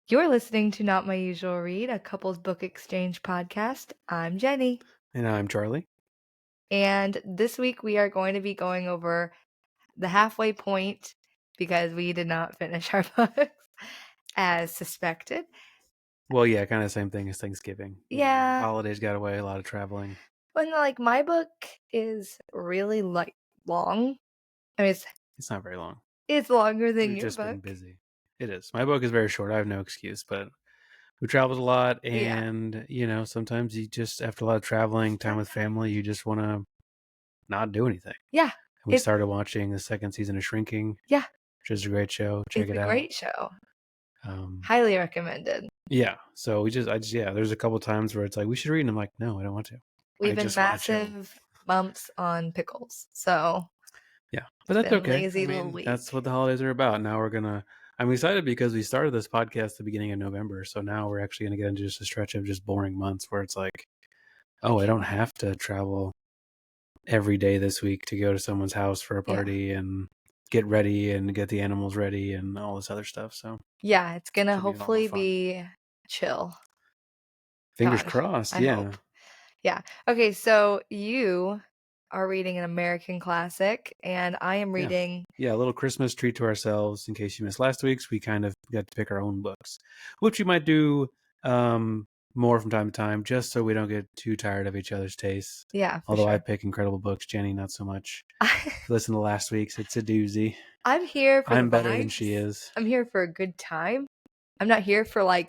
You're listening to Not My Usual Read, a couples book exchange podcast. I'm Jenny. And I'm Charlie. And this week we are going to be going over the halfway point because we did not finish our books as suspected. Well, yeah, kind of the same thing as Thanksgiving. Yeah. Holidays got away, a lot of traveling. When my book is really long. I mean, It's not very long. it's longer than We've your just been book. busy. It is. My book is very short. I have no excuse, but we traveled a lot, Yeah. and sometimes you just, after a lot of traveling, time with family, you just want to not do anything. Yeah. And we started watching the second season of Shrinking. Yeah. Which is a great show. Check it out. It's a great show. Um, Highly recommended. Yeah. So there's a couple times where it's like, we should read, and I'm like, no, I don't want to. We've been massive bumps on pickles, so yeah, but that's okay. Lazy little week. That's what the holidays are about. Now I'm excited because we started this podcast at the beginning of November, so now we're actually going to get into just a stretch of just boring months where it's like, oh, I don't have to travel every day this week to go to someone's house for a party and get ready and get the animals ready and all this other stuff. So yeah, it's gonna hopefully be chill. Fingers crossed. Yeah. Yeah. Okay, so you are reading an American classic, and I am reading. Yeah, a little Christmas treat to ourselves. In case you missed last week's, we kind of got to pick our own books, which we might do more from time to time, just so we don't get too tired of each other's tastes. Yeah. Although I pick incredible books, Jenny not so much. Listen to last week's; it's a doozy. I'm here for. I'm better than she is. I'm here for a good time. I'm not here for a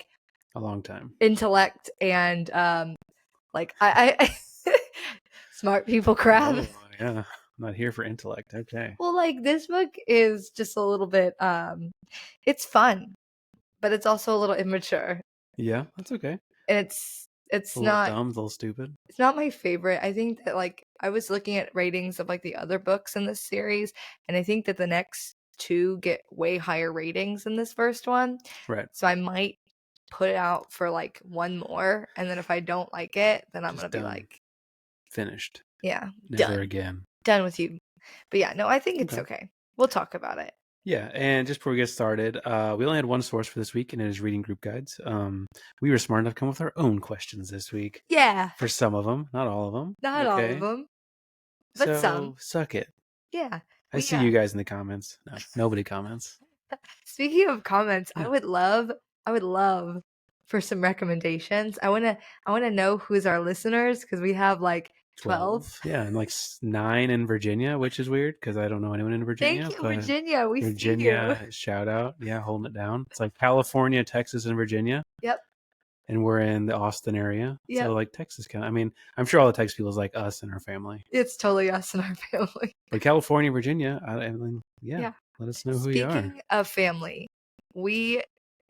long time. Intellect and I smart people crap. Oh, yeah. I'm not here for intellect. Okay. Well, this book is just a little bit it's fun, but it's also a little immature. Yeah, that's okay. And it's not dumb, a little stupid. It's not my favorite. I think that I was looking at ratings of the other books in this series, and I think that the next two get way higher ratings than this first one. Right. So I might put it out for one more, and then if I don't like it, then I'm gonna be finished. Yeah. Never again. Done with you. But yeah, no, I think it's okay. We'll talk about it. Yeah, and just before we get started, we only had one source for this week, and it is reading group guides. We were smart enough to come with our own questions this week. Yeah. For some of them, not all of them. Not all of them. But some. Suck it. Yeah. I see you guys in the comments. No, nobody comments. Speaking of comments, I would love for some recommendations. I wanna know who's our listeners, because we have 12. Yeah, and 9 in Virginia, which is weird because I don't know anyone in Virginia. Thank you, Virginia. We Virginia, see you. Shout out. Yeah, holding it down. It's California, Texas, and Virginia. Yep. And we're in the Austin area. Yep. So Texas I'm sure all the Texas people is like us and our family. It's totally us and our family. But California, Virginia, yeah. Let us know who you are. Speaking of family, we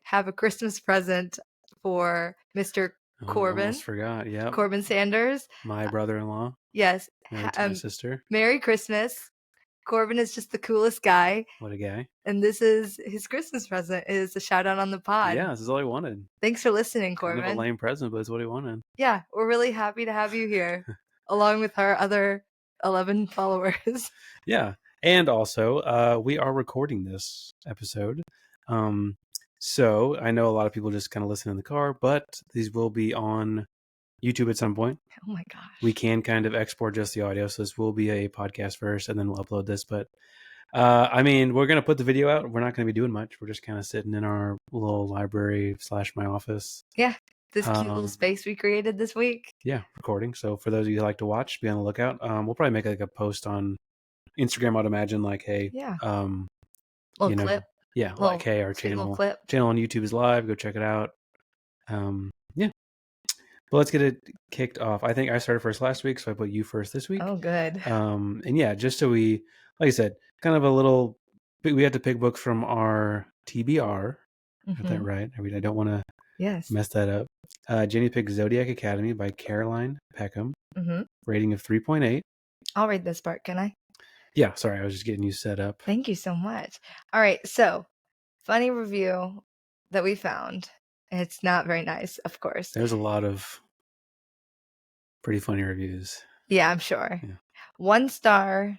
have a Christmas present for Mr. Corbin. I almost forgot. Yeah. Corbin Sanders. My brother-in-law. Yes. Married to my sister. Merry Christmas. Corbin is just the coolest guy. What a guy. And this is his Christmas present, is a shout out on the pod. Yeah, this is all he wanted. Thanks for listening, Corbin. Kind of a lame present, but it's what he wanted. Yeah, we're really happy to have you here, along with our other 11 followers. Yeah. And also, we are recording this episode. So I know a lot of people just kind of listen in the car, but these will be on YouTube at some point. Oh my gosh. We can kind of export just the audio, so this will be a podcast first, and then we'll upload this. But we're going to put the video out. We're not going to be doing much. We're just kind of sitting in our little library / my office. Yeah, this cute little space we created this week. Yeah, recording. So for those of you who like to watch, be on the lookout. We'll probably make a post on Instagram, I'd imagine, hey, little clip. Yeah, hey, our channel on YouTube is live. Go check it out. Yeah. But let's get it kicked off. I think I started first last week, so I put you first this week. Oh, good. And yeah, just so we, like I said, kind of we had to pick books from our TBR. Got that right? I don't want to mess that up. Jenny picked Zodiac Academy by Caroline Peckham. Rating of 3.8. I'll read this part, can I? Yeah, sorry, I was just getting you set up. Thank you so much. All right, so funny review that we found. It's not very nice, of course. There's a lot of pretty funny reviews. Yeah, I'm sure. Yeah. 1 star,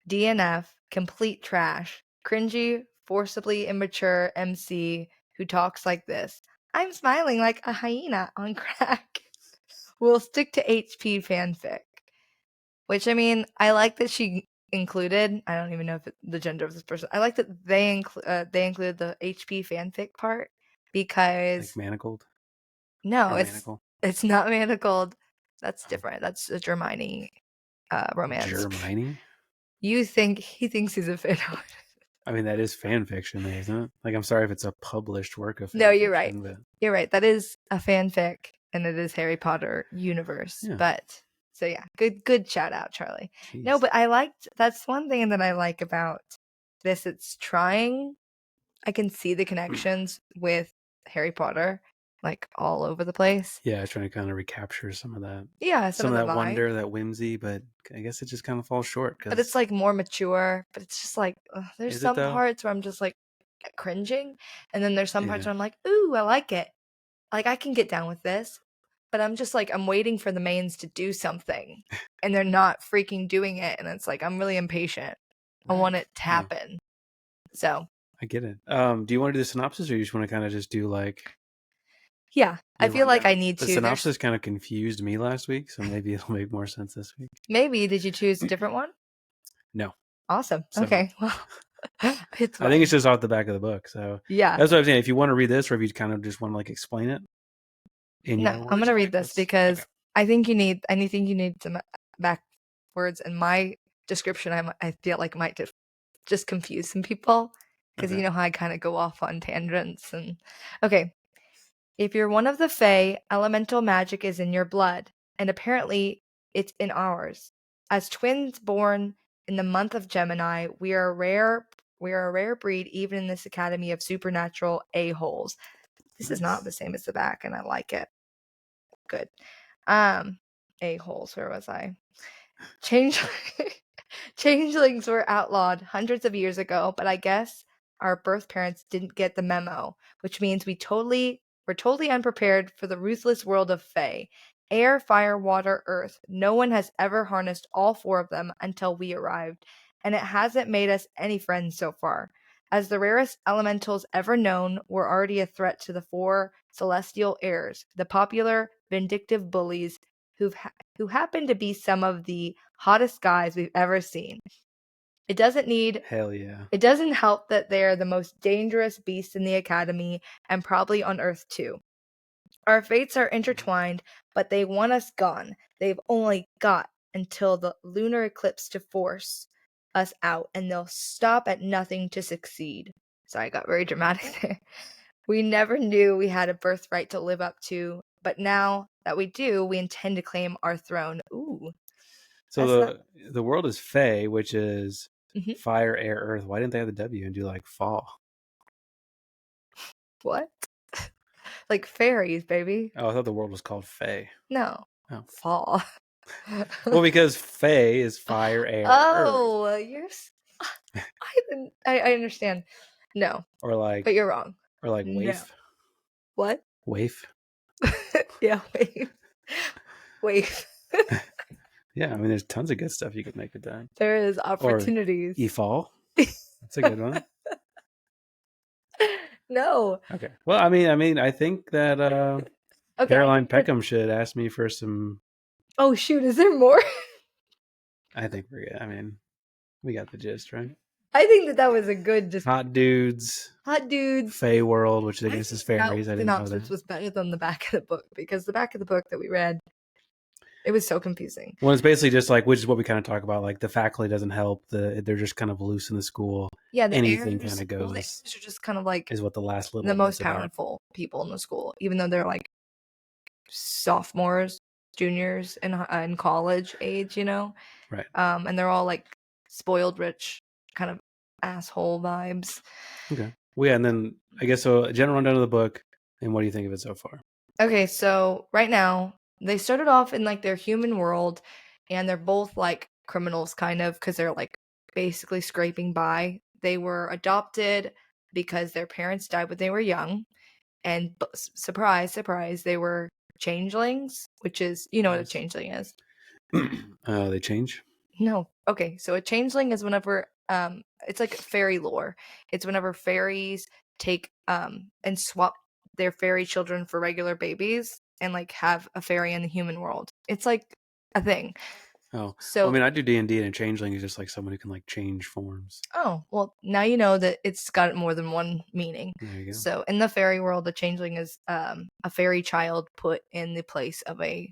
DNF, complete trash, cringy, forcibly immature MC, who talks like this. I'm smiling like a hyena on crack. We'll stick to HP fanfic. Which, I mean, I like that she included, I don't even know if the gender of this person. I like that they included the HP fanfic part because Like manacled? no, Or it's manacle? it's not manacled. That's different. That's a Germani romance. Germani? He thinks he's a fan. I mean, that is fan fiction, though, isn't it? Like, I'm sorry if it's a published work of fan No, you're right. fiction, but You're right. That is a fanfic, and it is Harry Potter universe. yeah. But so yeah, good shout out, Charlie. Jeez. No, but that's one thing that I like about this. It's trying. I can see the connections with Harry Potter, like all over the place. Yeah, it's trying to kind of recapture some of that. Yeah, Some of of the that vibe. wonder, that whimsy, but I guess it just kind of falls short. But it's like more mature. But it's just like there's Is it, some though? parts where I'm just like cringing, and then there's some parts Yeah. where I'm like, ooh, I like it. Like I can get down with this. But I'm just like I'm waiting for the mains to do something, and they're not freaking doing it, and it's like I'm really impatient. I Right. want it to Yeah. happen. So I get it. Do you want to do the synopsis, or you just want to kind of just do like? yeah, I your feel like I rundown? need The to. synopsis kind of confused me last week, so maybe it'll make more sense this week. Maybe did you choose a different one? No. Awesome. So, okay. Well, it's I think it's just off the back of the book. So yeah. that's what I'm saying. If you want to read this, or if you kind of just want to like explain it in your No, words, I'm gonna read this because okay. I think you need some backwards, and my description I feel like might just confuse some people because Okay. you know how I kind of go off on tangents and okay. If you're one of the Fae, elemental magic is in your blood, and apparently it's in ours. As twins born in the month of Gemini, we are a rare breed even in this academy of supernatural a-holes. This is not the same as the back, and I like it. Good. A-holes, where was I? Changelings were outlawed hundreds of years ago, but I guess our birth parents didn't get the memo, which means we're totally unprepared for the ruthless world of Fae. Air, fire, water, earth. No one has ever harnessed all four of them until we arrived, and it hasn't made us any friends so far. As the rarest elementals ever known, we're already a threat to the four celestial heirs, the popular vindictive bullies who happen to be some of the hottest guys we've ever seen. It doesn't help that they're the most dangerous beasts in the academy and probably on Earth too. Our fates are intertwined, but they want us gone. They've only got until the lunar eclipse to force us out, and they'll stop at nothing to succeed. Sorry, I got very dramatic there. We never knew we had a birthright to live up to, but now that we do, we intend to claim our throne. Ooh. So the world is Fae, which is Mhm. fire, air, earth. Why didn't they have the W and do like fall? What? Like fairies, baby. Oh, I thought the world was called Fae. No. Oh. Fall. Well, because Fae is fire, air, earth. Oh, I understand. No. Or like, but you're wrong. Or like No. waif. What? Waif. Yeah, waif. Waif. Yeah, I mean, there's tons of good stuff you could make with that. There is opportunities. Or e-fall. That's a good one. No. Okay. Well, I mean, I think that Okay. Caroline Peckham should ask me for some. Oh shoot! Is there more? I think we're good. I mean, we got the gist, right? I think that was a good just hot dudes. Fae world, which I guess is fairies. I didn't know that. Was better than the back of the book because the back of the book that we read, it was so confusing. Well, it's basically just like, which is what we kind of talk about. Like the faculty doesn't help. They're just kind of loose in the school. Yeah, anything kind of goes. Well, the heirs are just kind of like is what the last little the most powerful people in the school, even though they're like sophomores, juniors in college age, you know. Right. And they're all like spoiled rich kind of asshole vibes. Okay. Well, yeah, and then I guess so. A general rundown of the book, and what do you think of it so far? Okay, so right now they started off in like their human world, and they're both like criminals, kind of, because they're like basically scraping by. They were adopted because their parents died when they were young, and surprise, surprise, they were changelings, which is what a changeling is. They change. No. Okay, so a changeling is whenever it's like fairy lore. It's whenever fairies take and swap their fairy children for regular babies and like have a fairy in the human world. It's like a thing. Oh, well, I So mean, I do D&D, and a changeling is just like someone who can like change forms. oh, well, now you know that it's got more than one meaning. There you go. So in the fairy world, a changeling is a fairy child put in the place of a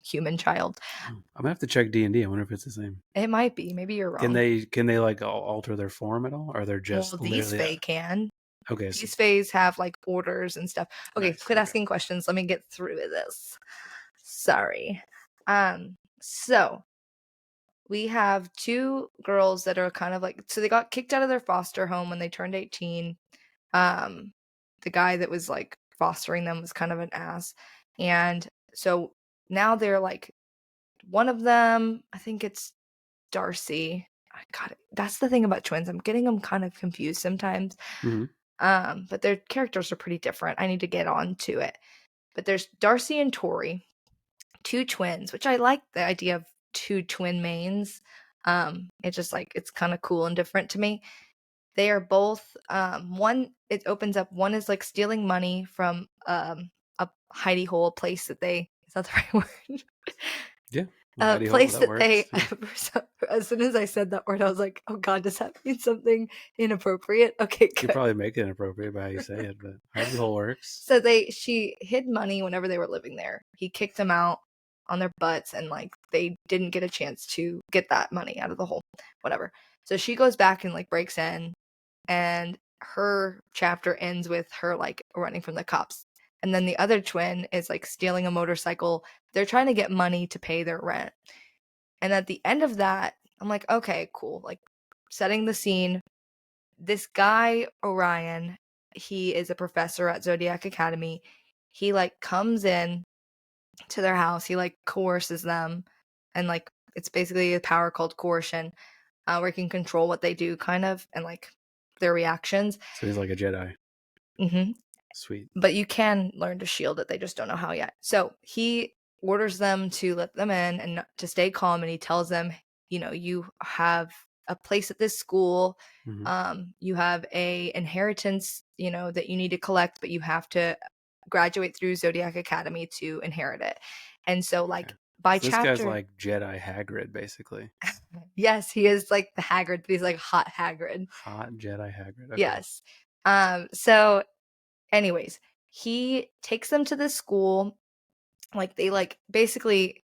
human child. Oh, I'm gonna have to check D&D. I wonder if it's the same. It might be. Maybe you're wrong. Can they like alter their form at all, or they're just Well, these literally? fae can. Okay, so These faes have like orders and stuff. Okay, nice. quit Okay. asking questions. Let me get through this. Sorry. So we have two girls that are kind of like, so they got kicked out of their foster home when they turned 18. The guy that was like fostering them was kind of an ass. And so now they're like, one of them, I think it's Darcy. I got it. That's the thing about twins. I'm getting them kind of confused sometimes. Mm-hmm. But their characters are pretty different. I need to get on to it. But there's Darcy and Tori, two twins, which I like the idea of two twin mains. It's just like it's kind of cool and different to me. They are both one. It opens up. One is like stealing money from a hidey hole place that they. Is that the right word? Yeah. A Hidey hole, place that that works. they. Yeah. As soon as I said that word, I was like, "Oh God, does that mean something inappropriate?" Okay, You good. probably make it inappropriate by how you say it, but hidey hole works. So she hid money whenever they were living there. He kicked them out on their butts, and like they didn't get a chance to get that money out of the hole. Whatever. So she goes back and like breaks in, and her chapter ends with her like running from the cops. And then the other twin is like stealing a motorcycle. They're trying to get money to pay their rent. And at the end of that, I'm like, okay, cool. Like setting the scene. This guy, Orion, he is a professor at Zodiac Academy. He like comes in to their house. He like coerces them, and like it's basically a power called coercion, where you can control what they do, kind of, and like their reactions. So he's like a Jedi. hmm Sweet. But you can learn to shield it. They just don't know how yet. So he orders them to let them in and to stay calm. And he tells them, you have a place at this school. Mm-hmm. You have a inheritance, that you need to collect, but you have to graduate through Zodiac Academy to inherit it. And so, like, Okay. by So this guy's chapter, like Jedi Hagrid, basically. yes, he is like the Hagrid, but he's like hot Hagrid. Hot Jedi Hagrid. Okay. Yes. So anyways, he takes them to this school. Like they like basically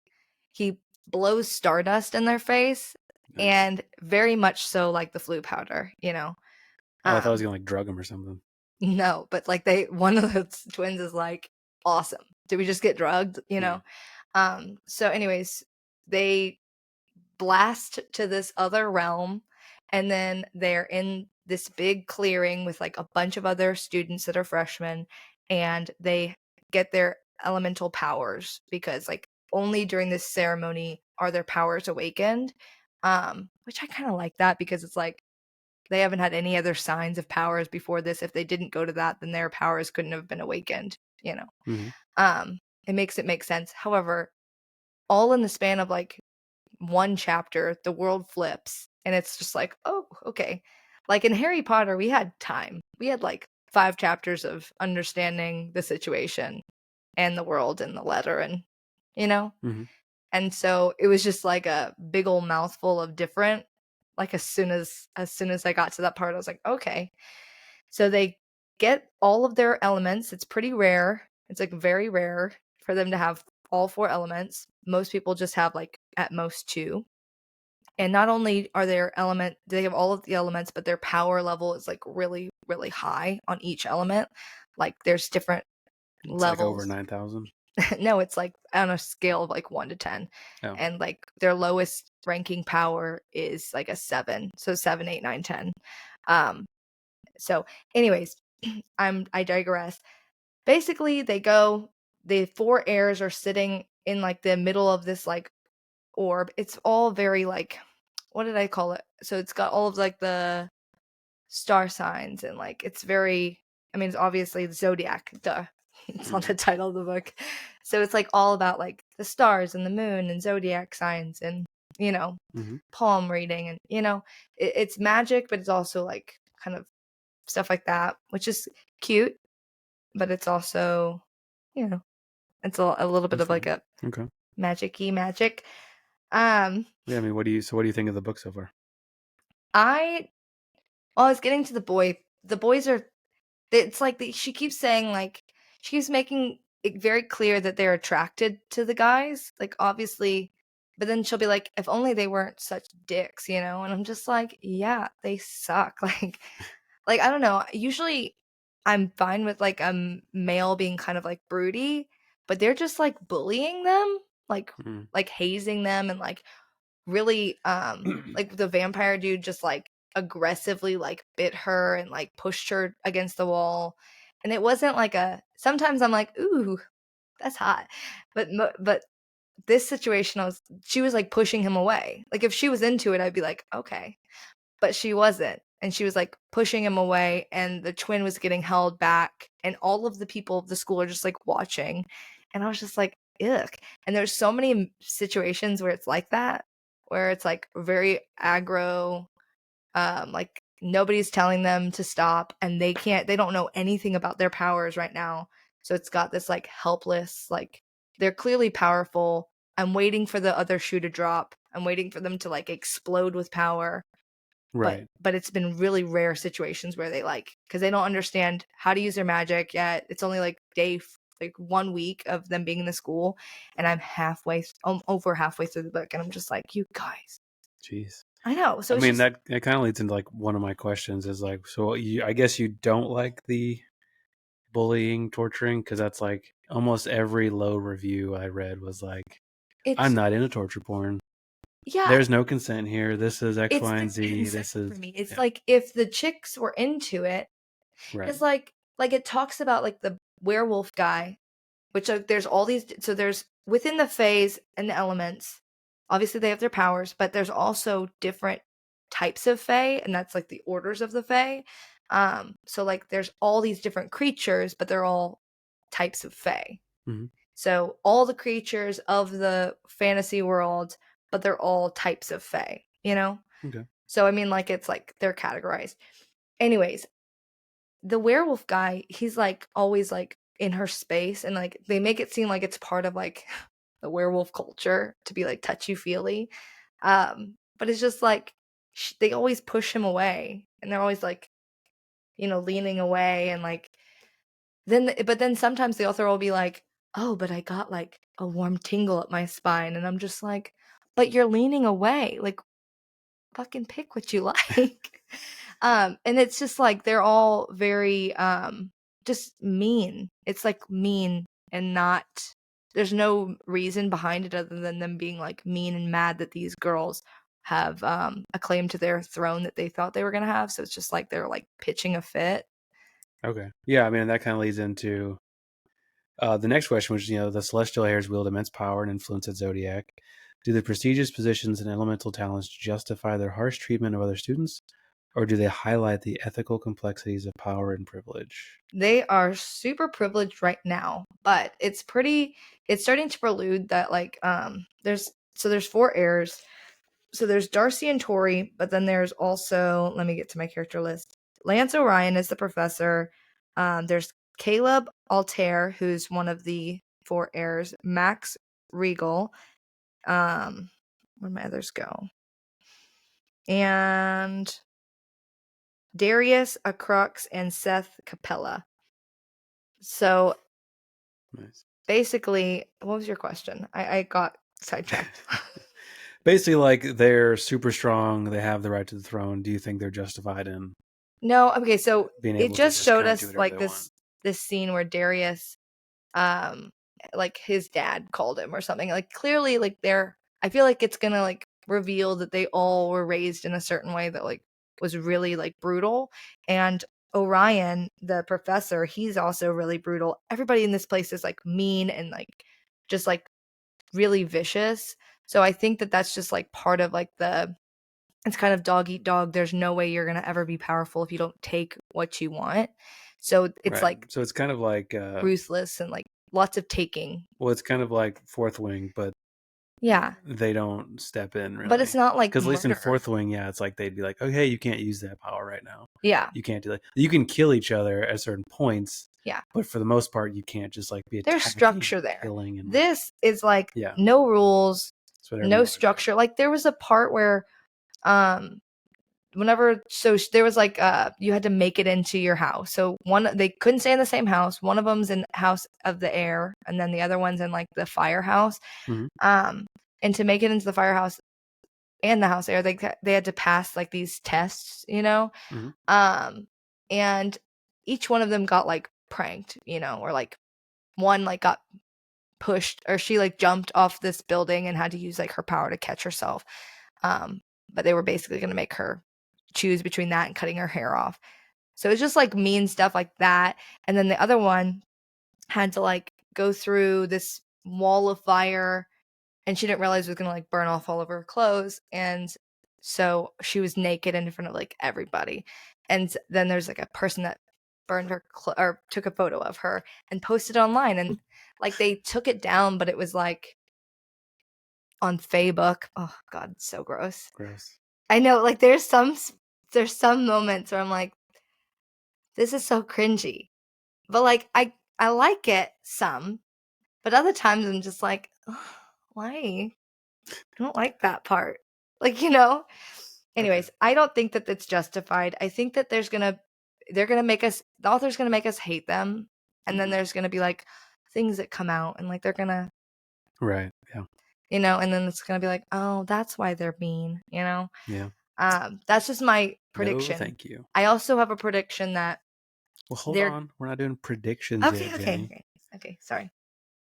he blows stardust in their face, Nice. and very much so like the flu powder. Oh, I thought I was Um gonna like drug him or something. no, but like one of the twins is like, awesome. Did we just get drugged? Yeah. So anyways, they blast to this other realm, and then they're in this big clearing with like a bunch of other students that are freshmen, and they get their elemental powers because like only during this ceremony are their powers awakened, which I kind of like that because it's like they haven't had any other signs of powers before this. If they didn't go to that, then their powers couldn't have been awakened. Mm-hmm. It makes it make sense. However, all in the span of like one chapter, the world flips, and it's just like, oh, okay. Like in Harry Potter, we had time. We had like 5 chapters of understanding the situation and the world and the letter, and you know. Mm-hmm. And so it was just like a big old mouthful of different. Like as soon as I got to that part, I was like, okay. So they get all of their elements. It's pretty rare. It's like very rare for them to have all 4 elements. Most people just have like at most 2. And not only are they have all of the elements, but their power level is like really, really high on each element. Like there's different It's like over levels. 9,000. No, it's like on a scale of like 1 to 10. Oh. And like their lowest ranking power is like a 7. So 7, 8, 9, 10. So anyways, I digress. Basically, the 4 heirs are sitting in like the middle of this like orb. It's all very like, what did I call it? So it's got all of like the star signs, and like it's very, I mean, it's obviously the Zodiac, duh. It's on the title of the book. So it's like all about like the stars and the moon and zodiac signs and Mm-hmm. palm reading, and it's magic, but it's also like kind of stuff like that, which is cute, but it's also, it's a little bit That's of like fun. a Okay. magic-y magic. Yeah, I mean, what do you think of the book so far? I I was getting to the boys are, it's like she keeps saying, like, she keeps making it very clear that they're attracted to the guys, like, obviously, but then she'll be like, if only they weren't such dicks, and I'm just like, yeah, they suck. Like I don't know. Usually I'm fine with like a male being kind of like broody, but they're just like bullying them, like Mm. like hazing them, and like really like the vampire dude just like aggressively like bit her and like pushed her against the wall. And it wasn't like a, sometimes I'm like, ooh, that's hot. But this situation, she was like pushing him away. Like if she was into it, I'd be like, okay. But she wasn't. And she was like pushing him away, and the twin was getting held back, and all of the people of the school are just like watching. And I was just like, ugh. And there's so many situations where it's like that, where it's like very aggro, like nobody's telling them to stop, and they don't know anything about their powers right now. So it's got this like helpless, like they're clearly powerful. I'm waiting for the other shoe to drop. I'm waiting for them to like explode with power. Right. But it's been really rare situations where they like, because they don't understand how to use their magic yet. It's only like like 1 week of them being in the school, and I'm over halfway through the book, and I'm just like, you guys. Jeez. I know. So I it's mean, just, that kind of leads into like one of my questions is like, so I guess you don't like the bullying, torturing, because that's like almost every low review I read was like, I'm it's, not into torture porn. yeah, There's no consent here. This is X, it's Y, the and Z. consent This for is me. It's yeah, like if the chicks were into it, right. it's like it talks about like the werewolf guy, which there's all these, so there's within the phase and the elements, obviously they have their powers, but there's also different types of fae, and that's like the orders of the fae. So like there's all these different creatures, but they're all types of fae. Mm-hmm. So all the creatures of the fantasy world, but they're all types of fae. Okay. So I mean, like, it's like they're categorized. Anyways, the werewolf guy, he's like always like in her space, and like they make it seem like it's part of like the werewolf culture to be like touchy feely. But it's just like they always push him away, and they're always like, leaning away, and like but then sometimes the author will be like, "Oh, but I got like a warm tingle up my spine," and I'm just like, "But you're leaning away. Like, fucking pick what you like." And it's just like they're all very just mean. It's like mean, and not, there's no reason behind it other than them being like mean and mad that these girls have a claim to their throne that they thought they were going to have. So it's just like they're like pitching a fit. Okay. Yeah, I mean, that kind of leads into the next question, which the celestial heirs wield immense power and influence at Zodiac. Do the prestigious positions and elemental talents justify their harsh treatment of other students, or do they highlight the ethical complexities of power and privilege? They are super privileged right now, but it's starting to prelude that like there's four heirs. So there's Darcy and Tori, but then there's also, let me get to my character list. Lance Orion is the professor. There's Caleb Altair, who's one of the four heirs. Max Regal. Where'd my others go? And Darius Acrux and Seth Capella. So Nice. basically, what was your question? I got sidetracked. Basically, like they're super strong, they have the right to the throne. Do you think they're justified in No, okay, so being it able to just just showed kind of do us whatever like they want? this scene where Darius, um like his dad called him or something. Like clearly like I feel like it's gonna like reveal that they all were raised in a certain way that like was really like brutal. And Orion, the professor, he's also really brutal. Everybody in this place is like mean and like just like really vicious. So I think that that's just like part of like it's kind of dog eat dog. There's no way you're going to ever be powerful if you don't take what you want. So it's Right. like So it's kind of like ruthless and like lots of taking. well, it's kind of like Fourth Wing, but Yeah. they don't step in really. But it's not like Because at least in murder. Fourth Wing, yeah, it's like they'd be like, okay, you can't use that power right now. Yeah. You can't do that. You can kill each other at certain points. Yeah. But for the most part, you can't just like be attacking, There's structure there. killing, and This is like yeah, no rules, it's whatever you no wanna do. structure. Like there was a part where there was like you had to make it into your house. So they couldn't stay in the same house. One of them's in House of the Air, and then the other one's in like the firehouse. Mhm. And to make it into the firehouse and the house air, they had to pass like these tests, you know. Mhm. And each one of them got like pranked, you know, or like one like got pushed, or she like jumped off this building and had to use like her power to catch herself. But they were basically going to make her choose between that and cutting her hair off. So it's just like mean stuff like that. And then the other one had to like go through this wall of fire, and she didn't realize it was going to like burn off all of her clothes. And so she was naked in front of like everybody. And then there's like a person that burned her or took a photo of her and posted it online. And like they took it down, but it was like on Facebook. Oh God, it's so gross. Gross. I know, like there's some moments where I'm like, this is so cringy. But like I like it some, but other times I'm just like, why? I don't like that part. Like, you know? Anyways, Okay. I don't think that it's justified. I think that the author's gonna make us hate them. And then there's gonna be like things that come out and like they're gonna, Right. Yeah. you know, and then it's gonna be like, oh, that's why they're mean, you know? Yeah. That's just my No, prediction. thank you. I also have a prediction that Well, hold on. We're not doing predictions yet, Jenny. Okay, sorry.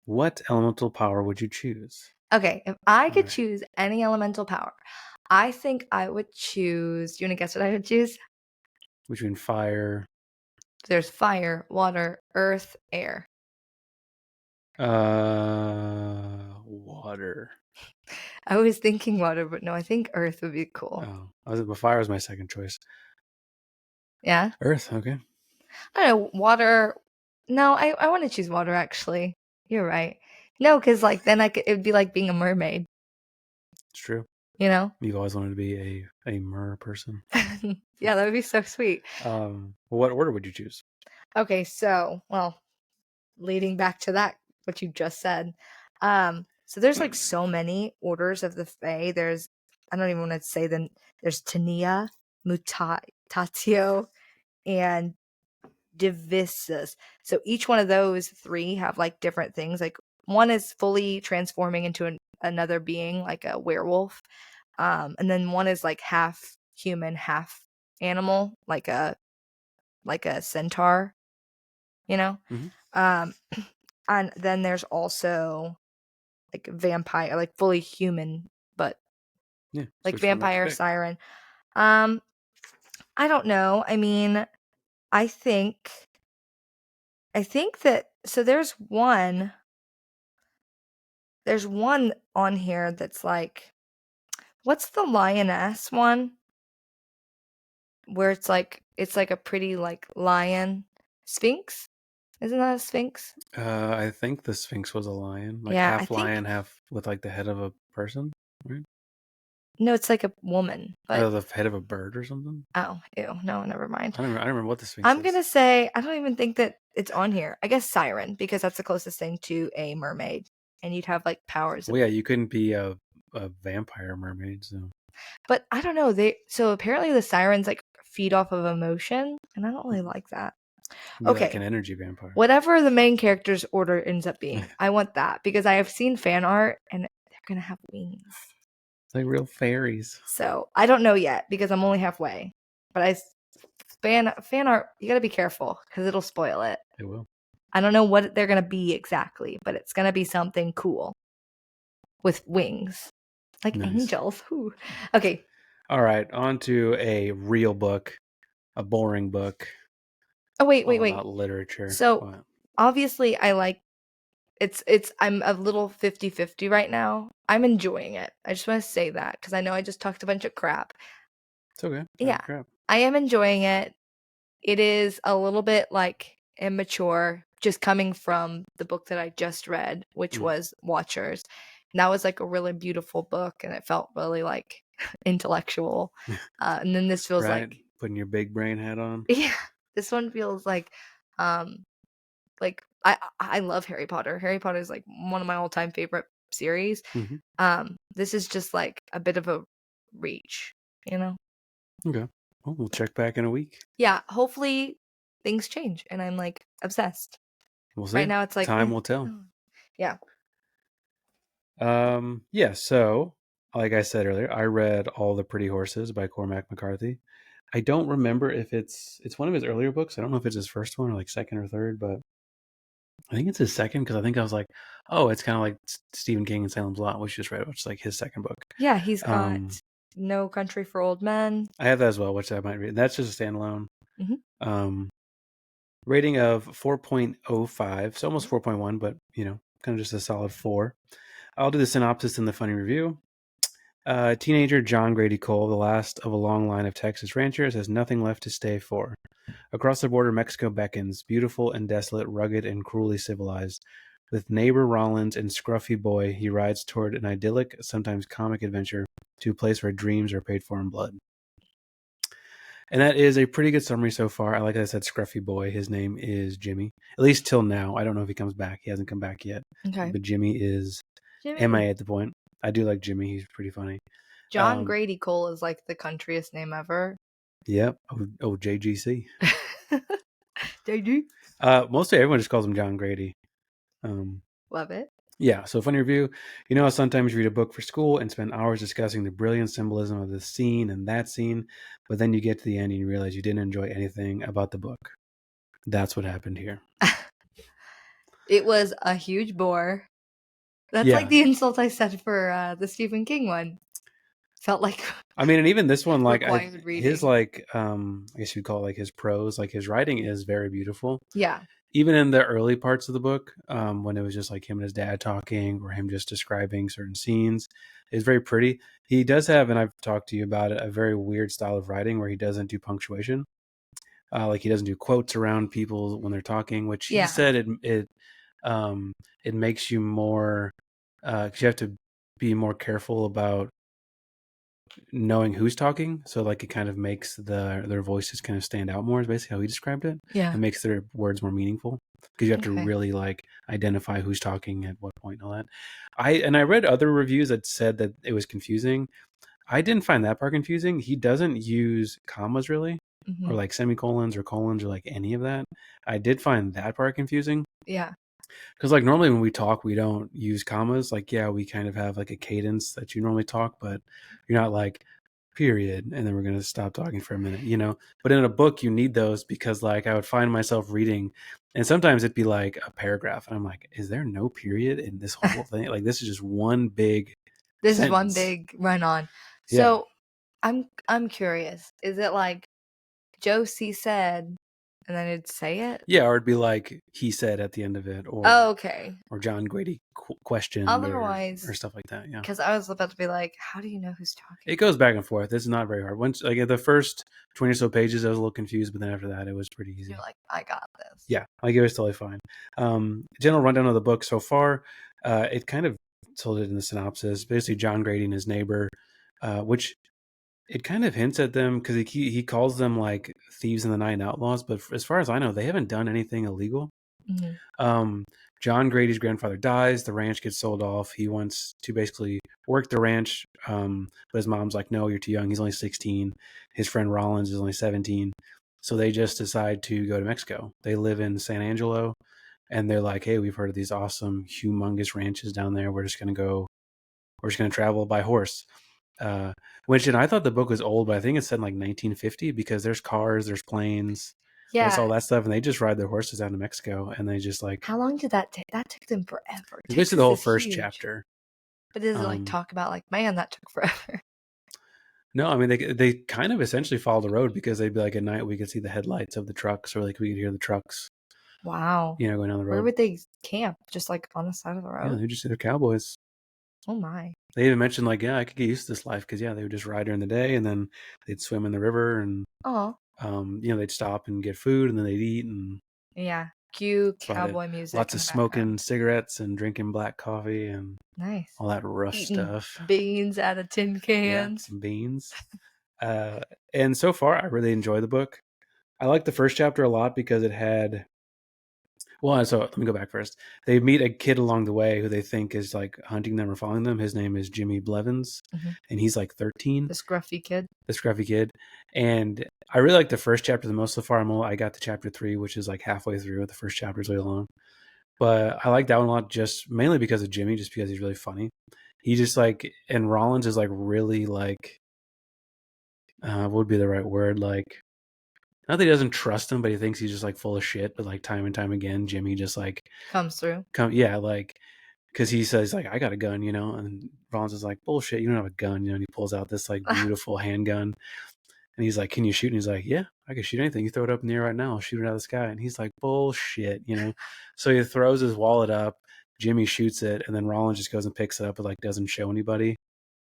What elemental power would you choose? Okay, if I could Alright. choose any elemental power, I think I would choose. Do you want to guess what I would choose? Between fire. There's fire, water, earth, air. Water. I was thinking water, but no, I think earth would be cool. Oh, fire was my second choice. Yeah? Earth, okay. I don't know, water. No, I want to choose water actually. You're right. No, because like then it would be like being a mermaid, It's true. you know? You've always wanted to be a mer person. Yeah, that would be so sweet. What order would you choose? Okay, so, well, leading back to that, what you just said. So there's like so many orders of the Fae. I don't even want to say them. There's Tania, Mutatio, and Divisus. So each one of those three have like different things. Like one is fully transforming into another being, like a werewolf. And then one is like half human, half animal, like a centaur, you know? Mm-hmm. And then there's also like vampire, like fully human, but Yeah. like Which one would you vampire pick? siren. I don't know. I mean, I think that so there's one on here that's like, what's the lioness one? Where it's like a pretty like lion sphinx. Isn't that a sphinx? I think the Sphinx was a lion, like Yeah, I half think lion, half with like the head of a person, right? no, it's like a woman, Oh, but the head of a bird or something. oh, ew, no, never mind. I don't remember what the Sphinx I'm is. gonna say I don't even think that it's on here. I guess siren, because that's the closest thing to a mermaid, and you'd have like powers. Well, yeah, you couldn't be a vampire mermaid, so. But I don't know. So apparently the sirens like feed off of emotion, and I don't really like that. Be like Okay, an energy vampire. whatever the main character's order ends up being, I want that because I have seen fan art and they're gonna have wings. Like real fairies. So I don't know yet because I'm only halfway. But fan art, you gotta be careful because it'll spoil it. It will. I don't know what they're gonna be exactly, but it's gonna be something cool with wings, like Nice. angels. Ooh. Okay. All right, on to a real book, a boring book. Oh wait. About literature. So what? obviously I like I'm a little 50-50 right now. I'm enjoying it. I just want to say that because I know I just talked a bunch of crap. It's okay. Yeah, Crap. I am enjoying it. It is a little bit like immature, just coming from the book that I just read, which was Watchers. that was like a really beautiful book, and it felt really like intellectual. And then this feels Right? like, Putting your big brain hat on. yeah, this one feels um like I love Harry Potter. Harry Potter is like one of my all-time favorite series. Mm-hmm. This is just like a bit of a reach, you know? Okay. Well, we'll check back in a week. Yeah, hopefully things change and I'm like obsessed. We'll Right see. now it's like Time will tell. Yeah. Yeah, so like I said earlier, I read All the Pretty Horses by Cormac McCarthy. I don't remember if it's one of his earlier books. I don't know if it's his first one or like second or third, but I think it's his second because I think I was like, oh, it's kind of like Stephen King and Salem's Lot, which you just read, which is like his second book. Yeah, he's got Um, No Country for Old Men. I have that as well, which I might read. That's just a standalone. Mhm. Rating of 4.05, so almost 4.1, but kind of just a solid 4. I'll do the synopsis and the funny review. Teenager John Grady Cole, the last of a long line of Texas ranchers, has nothing left to stay for. Across the border, Mexico beckons, beautiful and desolate, rugged and cruelly civilized. With neighbor Rollins and Scruffy Boy, he rides toward an idyllic, sometimes comic adventure to a place where dreams are paid for in blood. And that is a pretty good summary so far. I like that I said Scruffy Boy. His name is Jimmy. At least till now. I don't know if he comes back. He hasn't come back yet. Okay. But Jimmy is Jimmy. MIA at the point. I do like Jimmy. He's pretty funny. John Grady Cole is like the countryest name ever. Yep. Oh, JGC. JG. Mostly everyone just calls him John Grady. Love it. Yeah, so funny review. You know, sometimes you read a book for school and spend hours discussing the brilliant symbolism of this scene and that scene, but then you get to the end and you realize you didn't enjoy anything about the book. That's what happened here. It was a huge bore. That's like the insult I said for the Stephen King one. Felt like I mean, and even this one, like required reading. his I guess you'd call it like his prose, like his writing is very beautiful. Yeah. Even in the early parts of the book, when it was just like him and his dad talking or him just describing certain scenes, it's very pretty. He does have, and I've talked to you about it, a very weird style of writing where he doesn't do punctuation. Like he doesn't do quotes around people when they're talking, which he said it makes you more, because you have to be more careful about knowing who's talking, so like it kind of makes their voices kind of stand out more, is basically how he described it. Yeah. It makes their words more meaningful because you have to really like identify who's talking at what point and all that. I read other reviews that said that it was confusing. I didn't find that part confusing. He doesn't use commas really, or like semicolons or colons or like any of that. I did find that part confusing. Yeah. Because like normally when we talk, we don't use commas. Like, yeah, we kind of have like a cadence that you normally talk, but you're not like period, and then we're going to stop talking for a minute, But in a book, you need those because like I would find myself reading and sometimes it'd be like a paragraph and I'm like, is there no period in this whole thing? Like this is just one big This sentence. is one big run on. So I'm curious. Is it like Josie said and then it'd say it? Yeah, or it'd be like he said at the end of it, or okay. Or John Grady questioned, otherwise, or stuff like that. Yeah, because I was about to be like, how do you know who's talking? It goes back and forth. It's not very hard. Once like at the first 20 or so pages, I was a little confused, but then after that, it was pretty easy. You're like, I got this. Yeah, like it was totally fine. General rundown of the book so far. It kind of told it in the synopsis. Basically, John Grady and his neighbor, which it kind of hints at them because he calls them like thieves in the night and outlaws. But as far as I know, they haven't done anything illegal. John Grady's grandfather dies. The ranch gets sold off. He wants to basically work the ranch, but his mom's like, no, you're too young. He's only 16. His friend Rollins is only 17. So they just decide to go to Mexico. They live in San Angelo, and they're like, hey, we've heard of these awesome, humongous ranches down there. We're just going to travel by horse. Which, and I thought the book was old, but I think it's set in like 1950 because there's cars, there's planes. Yeah, there's all that stuff, and they just ride their horses down to Mexico, and they just like. How long did that take? That took them forever. It's basically the whole first chapter. But does it like talk about like, man, that took forever? No, I mean they kind of essentially follow the road because they'd be like at night we could see the headlights of the trucks, or like we could hear the trucks. Wow. Going down the road. Where would they camp? Just like on the side of the road? Yeah, they're cowboys. Oh my. They even mentioned like, yeah, I could get used to this life because they would just ride during the day and then they'd swim in the river and they'd stop and get food and then they'd eat and yeah. Cue That's about it. cowboy music Lots in of the smoking background. cigarettes and drinking black coffee and Nice. all that rough Eating stuff. beans out of tin Yeah, cans. some beans. And so far, I really enjoy the book. I like the first chapter a lot because it had. Well, so let me go back first. They meet a kid along the way who they think is like hunting them or following them. His name is Jimmy Blevins, and he's like 13. The scruffy kid. The scruffy kid. And I really like the first chapter the most so far. I got to chapter 3, which is like halfway through. The first chapter is really long. But I like that one a lot, just mainly because of Jimmy, just because he's really funny. He just like, and Rollins is like really like, what would be the right word? Like, not that he doesn't trust him, but he thinks he's just like full of shit. But like time and time again, Jimmy just like Comes through. yeah, like, because he says like, I got a gun, you know, and Rollins is like, bullshit, you don't have a gun, you know. And he pulls out this like beautiful handgun, and he's like, can you shoot? And he's like, yeah, I can shoot anything. You throw it up in the air right now, I'll shoot it out of the sky. And he's like, bullshit, you know. So he throws his wallet up. Jimmy shoots it, and then Rollins just goes and picks it up, but like doesn't show anybody.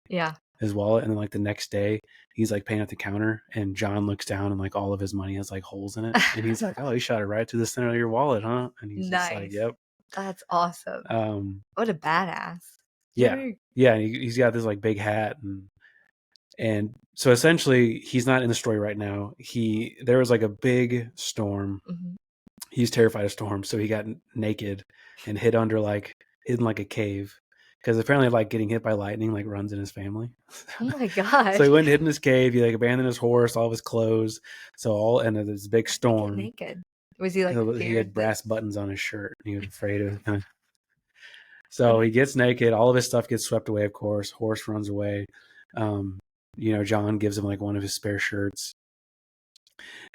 Yeah. His wallet. And then like the next day, he's like paying at the counter, and John looks down, and like all of his money has like holes in it, and he's like, oh, you shot it right to the center of your wallet, huh? And he's just like, yep. That's awesome. What a badass. Yeah. Yay. Yeah, and he's got this like big hat, and so essentially he's not in the story right now. There was like a big storm. He's terrified of storms, so he got naked and hidden like a cave, because apparently like getting hit by lightning like runs in his family. Oh my gosh. So he went and hid in his cave. He like abandoned his horse, all of his clothes. And there's a big storm. Naked. Was he like He had brass buttons on his shirt, and he was afraid of. So he gets naked. All of his stuff gets swept away. Of course, horse runs away. John gives him like one of his spare shirts.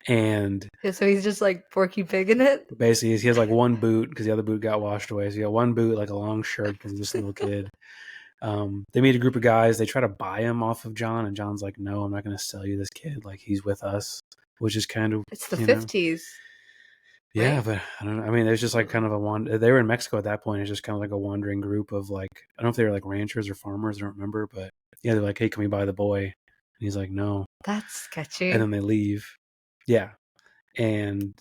And so he's just like Porky Pig in it. Basically, he has like one boot because the other boot got washed away. So he got one boot, like a long shirt, because he's just a little kid. They meet a group of guys. They try to buy him off of John, and John's like, "No, I'm not going to sell you this kid. Like, he's with us," which is kind of, it's the 50s. Yeah, right? But I don't know. I mean, there's just like kind of they were in Mexico at that point. It's just kind of like a wandering group of like, I don't know if they were like ranchers or farmers. I don't remember, but yeah, they're like, "Hey, can we buy the boy?" And he's like, "No." That's sketchy. And then they leave. Yeah. And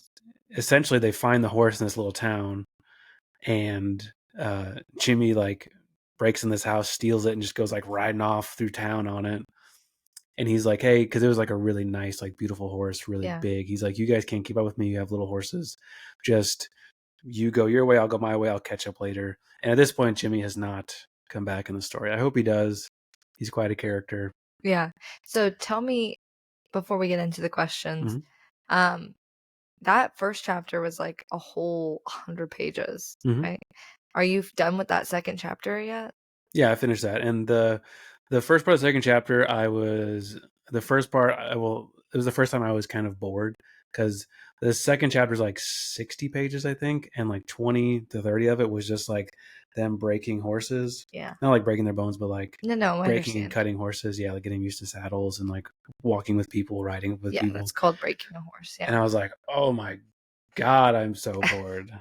essentially they find the horse in this little town, and Jimmy like breaks in this house, steals it, and just goes like riding off through town on it. And he's like, hey, because it was like a really nice, like beautiful horse, really big. He's like, you guys can't keep up with me. You have little horses. Just you go your way, I'll go my way. I'll catch up later. And at this point, Jimmy has not come back in the story. I hope he does. He's quite a character. Yeah. So tell me, before we get into the questions, that first chapter was like a whole 100 pages, right? Are you done with that second chapter yet? Yeah, I finished that. And the first part of the second chapter, it was the first time I was kind of bored, because the second chapter is like 60 pages, I think, and like 20 to 30 of it was just like them breaking horses. Yeah. Not like breaking their bones, but like breaking and cutting horses. Yeah, like getting used to saddles and like walking with people, riding with people. Yeah, that's called breaking a horse. Yeah. And I was like, oh my God, I'm so bored.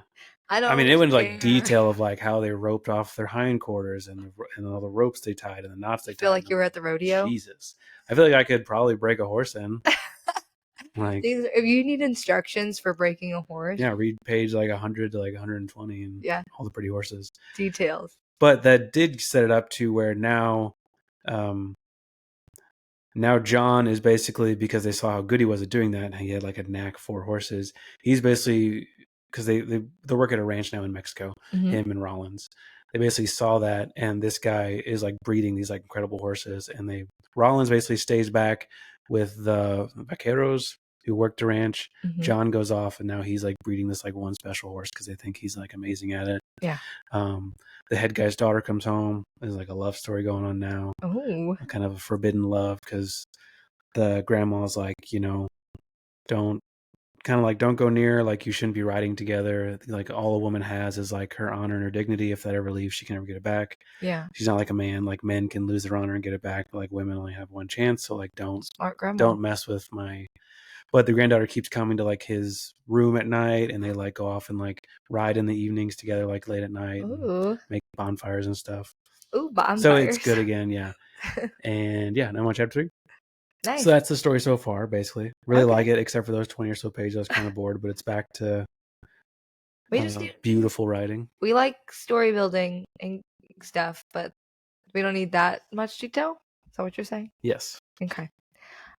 I mean, it went like detail of like how they roped off their hindquarters and all the ropes they tied and the knots they tied. Feel like you were at the rodeo? Jesus. I feel like I could probably break a horse in. Like, if you need instructions for breaking a horse, yeah, read page like 100 to like 120 and all the pretty horses. Details. But that did set it up to where now John is basically, because they saw how good he was at doing that, and he had like a knack for horses, he's basically, because they work at a ranch now in Mexico, him and Rollins. They basically saw that, and this guy is like breeding these like incredible horses, and Rollins basically stays back with the vaqueros who work the ranch. John goes off, and now he's like breeding this like one special horse because they think he's like amazing at it. Yeah. The head guy's daughter comes home. There's like a love story going on now. Oh. Kind of a forbidden love, because the grandma's like, don't go near, like you shouldn't be riding together. Like all a woman has is like her honor and her dignity. If that ever leaves, she can never get it back. Yeah. She's not like a man. Like men can lose their honor and get it back, but like women only have one chance. So like don't mess with my. But the granddaughter keeps coming to like his room at night, and they like go off and like ride in the evenings together, like late at night, and make bonfires and stuff. Ooh, bonfires. So it's good again, yeah. And yeah, now I'm on chapter 3. Nice. So that's the story so far, basically. Really like it, except for those 20 or so pages. I was kind of bored, but it's back to We just need, beautiful writing. we like story building and stuff, but we don't need that much detail. Is that what you're saying? Yes. Okay.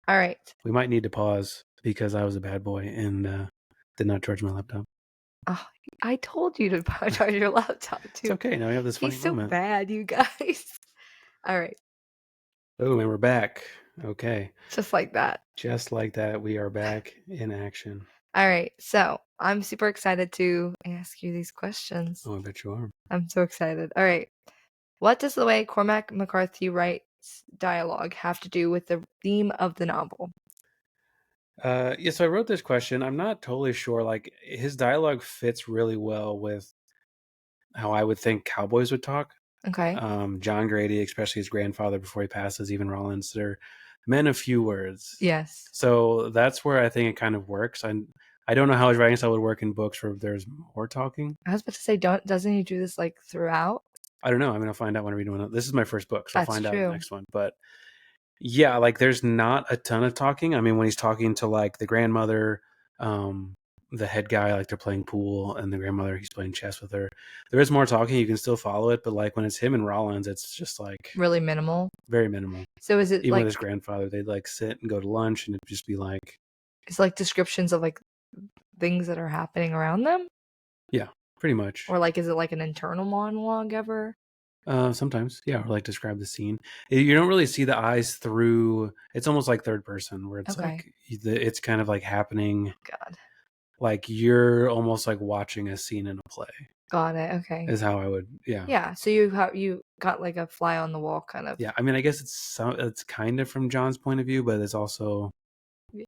All right. We might need to pause because I was a bad boy and did not charge my laptop. Oh, I told you to charge your laptop too. It's okay. Now we have this funny He's so moment. bad, you guys. All right. Oh, and we're back. Okay. Just like that. Just like that, we are back in action. All right. So I'm super excited to ask you these questions. Oh, I bet you are. I'm so excited. All right. What does the way Cormac McCarthy writes dialogue have to do with the theme of the novel? Yeah, so I wrote this question. I'm not totally sure. Like, his dialogue fits really well with how I would think cowboys would talk. Okay. John Grady, especially his grandfather before he passes, even Rollins, they're men of few words. Yes. So that's where I think it kind of works. I don't know how his writing style would work in books where there's more talking. I was about to say, doesn't he do this like throughout? I don't know. I mean, I'll find out when I read one. This is my first book, so That's I'll find out in true. the next one. But yeah, like there's not a ton of talking. I mean, when he's talking to like the grandmother, the head guy, like they're playing pool, and the grandmother, he's playing chess with her. There is more talking. You can still follow it, but like when it's him and Rollins, it's just like Really minimal. very minimal. So is it Even like with his grandfather, they'd like sit and go to lunch, and it'd just be like, it's like descriptions of like things that are happening around them? yeah, pretty much. Or like is it like an internal monologue ever? Sometimes, yeah, or like describe the scene. You don't really see the eyes through. It's almost like third person, where it's Okay. like it's kind of like happening. God. Like you're almost like watching a scene in a play. Got it. Okay. Is how I would, yeah. Yeah. So you got like a fly on the wall kind of. Yeah, I mean, I guess it's kind of from John's point of view, but it's also, Yeah.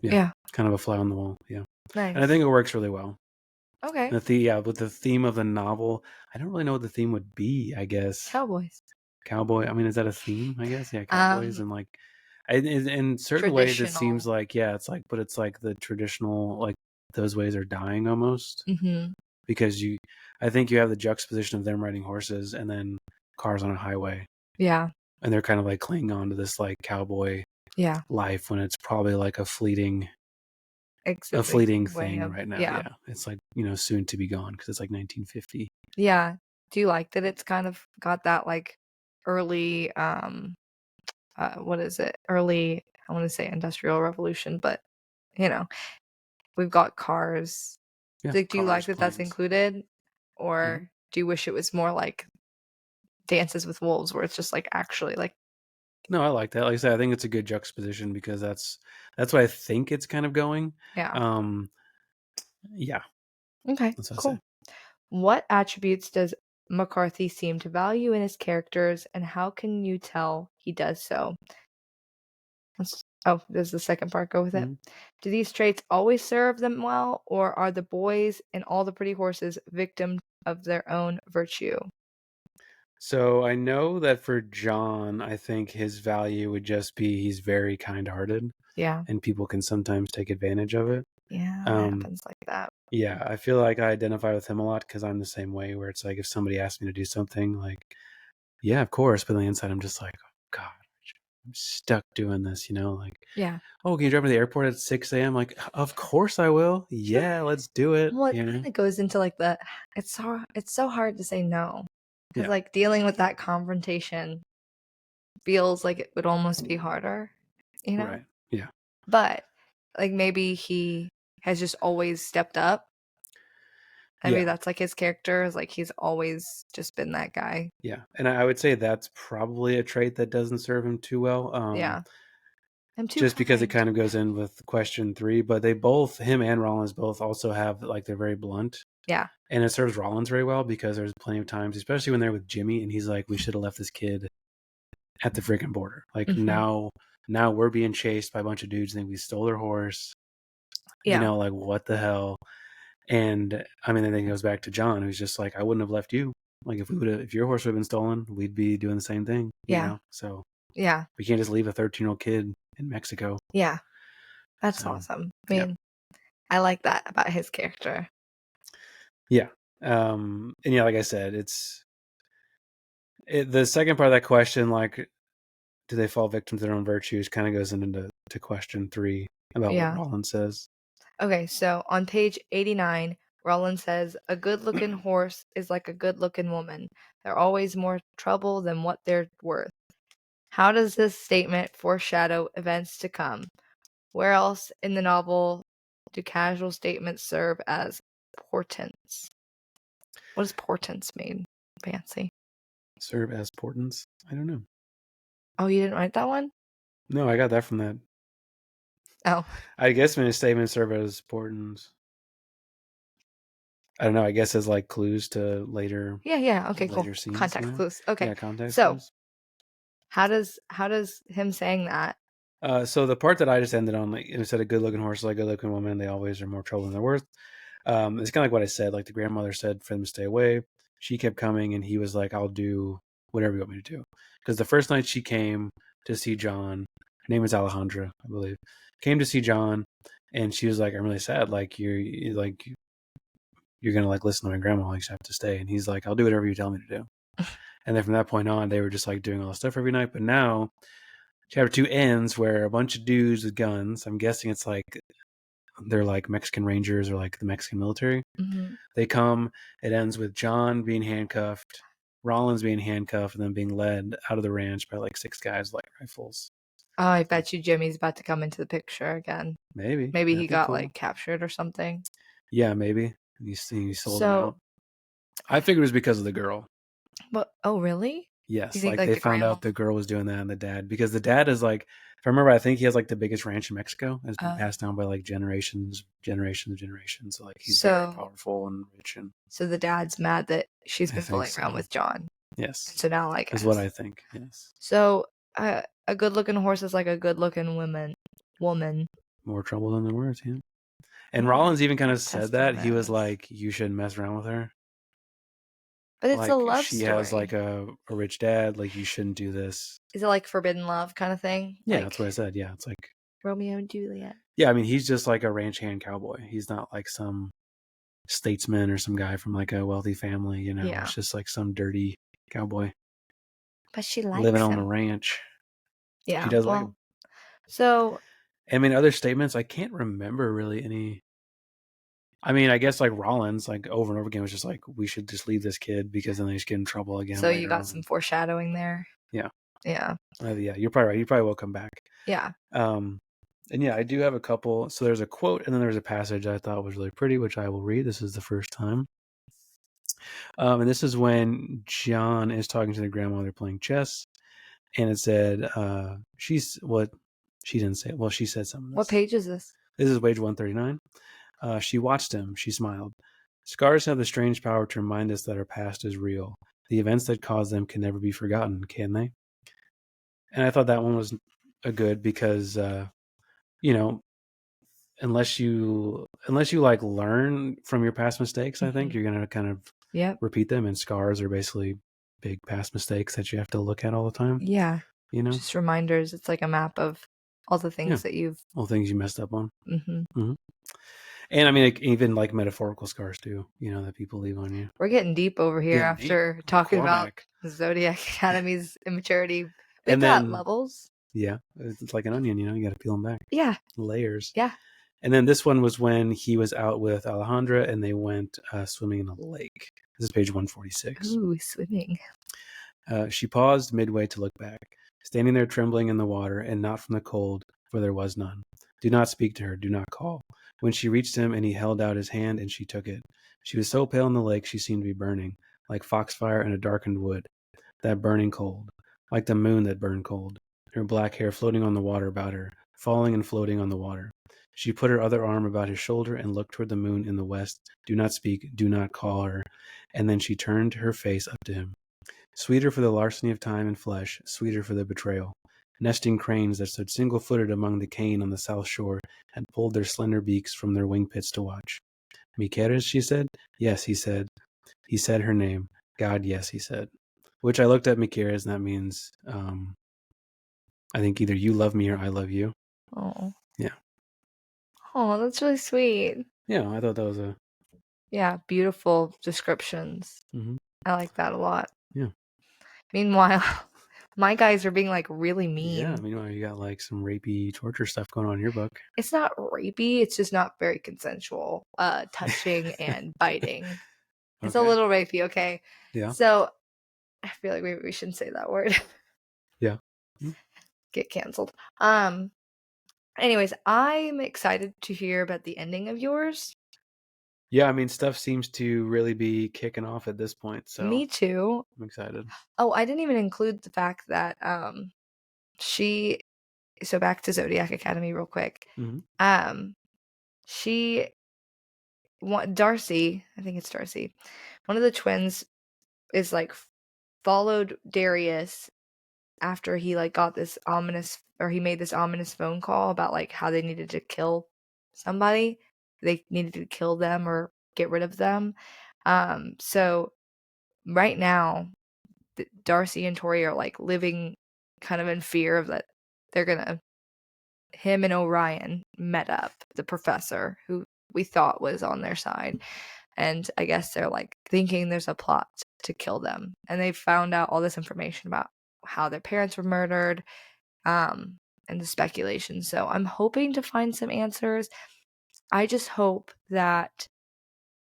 yeah, kind of a fly on the wall. Yeah, Nice. and I think it works really well. Okay. With the theme of the novel, I don't really know what the theme would be. I guess Cowboys. cowboy. I mean, is that a theme? I guess, yeah, cowboys and like, in certain ways it seems Traditional. like, yeah, it's like, but it's like the traditional, like those ways are dying almost Mm-hmm. because I think you have the juxtaposition of them riding horses and then cars on a highway. Yeah. And they're kind of like clinging on to this like cowboy Yeah. life when it's probably like a fleeting thing right now. Yeah. It's like, soon to be gone because it's like 1950. Yeah. Do you like that it's kind of got that like early what is it? Early, I want to say industrial revolution, but we've got cars. Yeah. Like, do you like cars, that that's planes. included? Or do you wish it was more like Dances with Wolves where it's just like actually like No, I like that. Like I said, I think it's a good juxtaposition because that's what I think it's kind of going. yeah. Yeah. Okay, That's what I cool. say. What attributes does McCarthy seem to value in his characters, and how can you tell he does so? Does the second part go with it? Mhm. Do these traits always serve them well, or are the boys and all the pretty horses victims of their own virtue? So I know that for John, I think his value would just be he's very kind-hearted. Yeah. And people can sometimes take advantage of it. Yeah, it happens like that. Yeah, I feel like I identify with him a lot because I'm the same way where it's like if somebody asks me to do something, like, yeah, of course. But on the inside, I'm just like, oh, God, I'm stuck doing this, like, Yeah. oh, can you drive me to the airport at 6 a.m.? Like, of course I will. Yeah, let's do it. Well, it kind of goes into like it's so hard to say no. Because Yeah. like dealing with that confrontation feels like it would almost be harder, Right. Yeah. But like maybe he has just always stepped up. Maybe that's like his character is like he's always just been that guy. Yeah. And I would say that's probably a trait that doesn't serve him too well. Yeah. I'm too just because it kind. kind of goes in with question 3, but they both, him and Rollins both also have like they're very blunt. Yeah. And it serves Rollins very well because there's plenty of times, especially when they're with Jimmy and he's like, we should have left this kid at the freaking border. Like now we're being chased by a bunch of dudes and think we stole their horse. Yeah. Like what the hell? And I mean, then it goes back to John, who's just like, I wouldn't have left you. Like if your horse would have been stolen, we'd be doing the same thing. So yeah, we can't just leave a 13-year-old kid in Mexico. Yeah. That's awesome. I mean, I like that about his character. Yeah. And yeah, like I said, the second part of that question, like, do they fall victim to their own virtues, kind of goes into question 3 about what Rollins says. Okay, so on page 89, Roland says, a good-looking horse is like a good-looking woman. They're always more trouble than what they're worth. How does this statement foreshadow events to come? Where else in the novel do casual statements serve as portents? What does portents mean, Fancy? Serve as portents? I don't know. Oh, you didn't write that one? No, I got that from that. Oh. I guess when a statement serve as portents. I don't know. I guess as like clues to later. Yeah. Okay, cool. Later scenes. Context clues. Okay. Yeah, context So, clues. how does him saying that? So the part that I just ended on, like, instead of good-looking horse, like good-looking woman, they always are more trouble than they're worth. It's kind of like what I said. Like the grandmother said for them to stay away. She kept coming, and he was like, "I'll do whatever you want me to do." Because the first night she came to see John, her name is Alejandra, I believe, came to see John, and she was like, "I'm really sad. Like you're gonna like listen to my grandma. Like you have to stay." And he's like, "I'll do whatever you tell me to do." And then from that point on, they were just like doing all this stuff every night. But now, chapter 2 ends where a bunch of dudes with guns. I'm guessing it's like they're like Mexican Rangers or like the Mexican military. Mm-hmm. They come. It ends with John being handcuffed, Rollins being handcuffed, and then being led out of the ranch by like 6 guys with like rifles. Oh, I bet you Jimmy's about to come into the picture again. Maybe He got like captured or something. Yeah, maybe. He sold him So, out. I figured it was because of the girl. but oh really? Yes, You think, like they the found grandma? out the girl was doing that, and the dad, because the dad is like, if I remember, I think he has like the biggest ranch in Mexico. It's been passed down by like generations. So like he's very powerful and rich. And so the dad's mad that she's been fooling around with John. Yes. So now, like, is what I think. Yes. So a good-looking horse is like a good-looking woman. More trouble than they're worth, yeah. And Rollins even kind of said that. He was like, "You shouldn't mess around with her." But it's like, a love she story. has like a rich dad. Like, you shouldn't do this. Is it like forbidden love kind of thing? Yeah, like, that's what I said. Yeah, it's like Romeo and Juliet. Yeah, I mean, he's just like a ranch hand cowboy. He's not like some statesman or some guy from like a wealthy family. You know, Yeah. It's just like some dirty cowboy. But she likes living him. on the ranch. Yeah, she does like him. So, I mean, other statements, I can't remember really any. I mean, I guess like Rollins, like over and over again, was just like, we should just leave this kid because then they just get in trouble again. So you got some foreshadowing there. Yeah. Yeah. Yeah, you're probably right. You probably will come back. Yeah. And yeah, I do have a couple. So there's a quote and then there's a passage I thought was really pretty, which I will read. This is the first time. And this is when John is talking to the grandmother playing chess. And it said, she didn't say it. Well, she said something. What page is this? This is page 139. She watched him. She smiled. Scars have the strange power to remind us that our past is real. The events that caused them can never be forgotten, can they? And I thought that one was a good because, unless you like learn from your past mistakes, I think you're going to kind of repeat them. And scars are basically big past mistakes that you have to look at all the time. Yeah. Just reminders. It's like a map of all the things that all things you messed up on. Mm-hmm. Mm-hmm. And I mean, like, even like metaphorical scars too, that people leave on you. We're getting deep over here after talking about the Zodiac Academy's immaturity. We've got levels. Yeah. It's like an onion, you got to peel them back. Yeah. Layers. Yeah. And then this one was when he was out with Alejandra and they went swimming in a lake. This is page 146. Ooh, swimming. She paused midway to look back, standing there trembling in the water and not from the cold, for there was none. Do not speak to her. Do not call. When she reached him and he held out his hand and she took it. She was so pale in the lake she seemed to be burning, like foxfire in a darkened wood, that burning cold, like the moon that burned cold, her black hair floating on the water about her, falling and floating on the water. She put her other arm about his shoulder and looked toward the moon in the west. Do not speak, do not call her. And then she turned her face up to him. Sweeter for the larceny of time and flesh, sweeter for the betrayal. Nesting cranes that stood single-footed among the cane on the south shore had pulled their slender beaks from their wing pits to watch. "Mi quieres?" she said. "Yes," he said. He said her name. "God, yes," he said. Which I looked at "mi quieres," and that means, I think either you love me or I love you. Oh. Yeah. Oh, that's really sweet. Yeah, I thought that was beautiful descriptions. Mm-hmm. I like that a lot. Yeah. Meanwhile, My guys are being like really mean. Yeah, meanwhile you got like some rapey torture stuff going on in your book. It's not rapey, it's just not very consensual. Touching and biting. It's a Okay. little rapey, okay? Yeah. So I feel like maybe we shouldn't say that word. Yeah. Get canceled. Anyways, I'm excited to hear about the ending of yours. Yeah, I mean, stuff seems to really be kicking off at this point, so Me too. I'm excited. Oh, I didn't even include the fact that so back to Zodiac Academy real quick. Mm-hmm. She Darcy, I think it's Darcy. One of the twins is like followed Darius after he like got this ominous, or he made this ominous phone call about like how they needed to kill somebody. They needed to kill them or get rid of them. So right now, Darcy and Tori are like living kind of in fear of that they're gonna. Him and Orion met up, the professor who we thought was on their side, and I guess they're like thinking there's a plot to kill them, and they found out all this information about how their parents were murdered, and the speculation. So I'm hoping to find some answers. I just hope that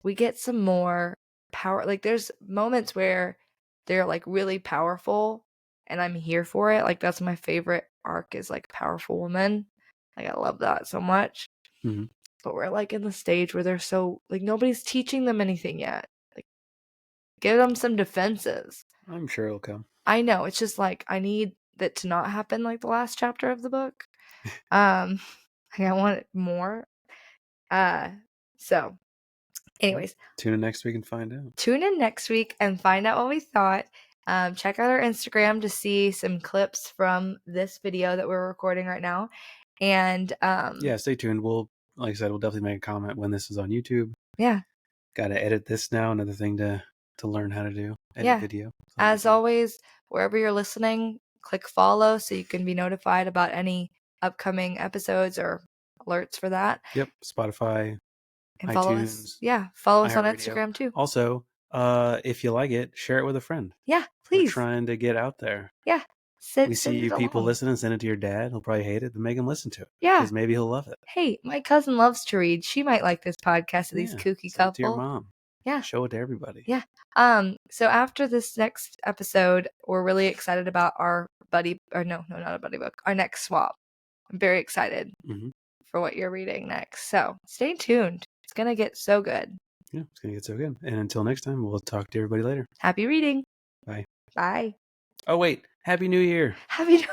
we get some more power. Like there's moments where they're like really powerful and I'm here for it. Like that's my favorite arc is like powerful woman. Like I love that so much. Mm-hmm. But we're like in the stage where they're so like nobody's teaching them anything yet. Like give them some defenses. I'm sure it'll come. I know. It's just like I need that to not happen like the last chapter of the book. Like I want it more. So anyways, tune in next week and find out. Tune in next week and find out what we thought. Check out our Instagram to see some clips from this video that we're recording right now. And yeah, stay tuned. We'll, like I said, we'll definitely make a comment when this is on YouTube. Yeah. Got to edit this now. Another thing to learn how to do. Edit video. As always, wherever you're listening, click follow so you can be notified about any upcoming episodes or alerts for that. Yep. Spotify, and iTunes. Follow us. Yeah. Follow us on Instagram too. Also, if you like it, share it with a friend. Yeah, please. We're trying to get out there. Yeah. We see you people listening, send it to your dad. He'll probably hate it, but make him listen to it. Yeah. Because maybe he'll love it. Hey, my cousin loves to read. She might like this podcast of these kooky couple. Send it to your mom. Yeah. Show it to everybody. Yeah. So after this next episode, we're really excited about our not a buddy book, our next swap. I'm very excited for what you're reading next. So stay tuned. It's going to get so good. Yeah, it's going to get so good. And until next time, we'll talk to everybody later. Happy reading. Bye. Bye. Oh, wait. Happy New Year. Happy New